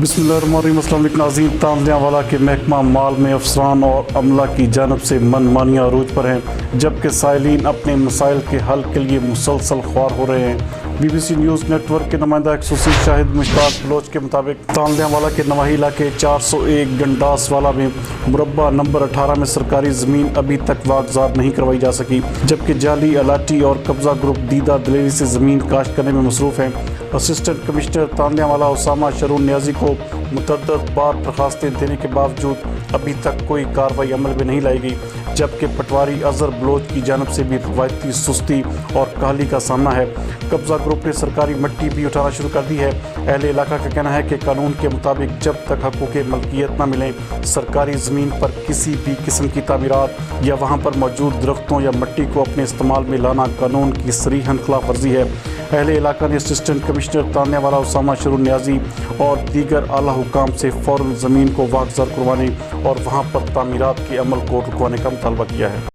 बिस्मिल्लाहिर्रहमानिर्रहीम। अस्सलाम वालेकुम नाज़रीन। तांदियावाला के महकमा माल में अफसरान और अमला की जानब से मनमानियाँ अरूज पर हैं, जबकि साइलिन अपने मसाइल के हल के लिए मुसलसल ख्वार हो रहे हैं। BBC न्यूज़ नेटवर्क के नुमाइंदा खसूसी शाहिद मुश्ताक बलोच के मुताबिक तांदियावाला के नवाही इलाके 401 गंडास वाला में मुरब्बा नंबर 18 में सरकारी ज़मीन अभी तक वागज़ात नहीं करवाई जा सकी, जबकि जाली अलाटी और कब्ज़ा ग्रुप दीदा दलेरी से ज़मीन काश्त करने में मसरूफ़ हैं। असिस्टेंट कमिश्नर तांदियावाला उसामा शरून न्याजी को मुतअद्दिद बार दरखास्तें देने के बावजूद अभी तक कोई कार्रवाई अमल में नहीं लाई गई, जबकि पटवारी अजहर बलोच की जानब से भी रवायती सुस्ती और काहली का सामना है। कब्ज़ा ग्रुप ने सरकारी मिट्टी भी उठाना शुरू कर दी है। अहले इलाका का कहना है कि कानून के मुताबिक जब तक हकूक़ मलकियत न मिलें, सरकारी ज़मीन पर किसी भी किस्म की तामीरात या वहाँ पर मौजूद दरख्तों या मिट्टी को अपने इस्तेमाल में लाना कानून की सरीहन खिलाफ वर्जी है। अहले इलाका ने असिस्टेंट कमिश्नर तांदियावाला उसामा शरून न्याजी और दीगर आला हुकाम से फ़ौरन ज़मीन को वागज़ात करवाने और वहाँ पर तामीरात के अमल को रुकवाने का मुतालबा किया है।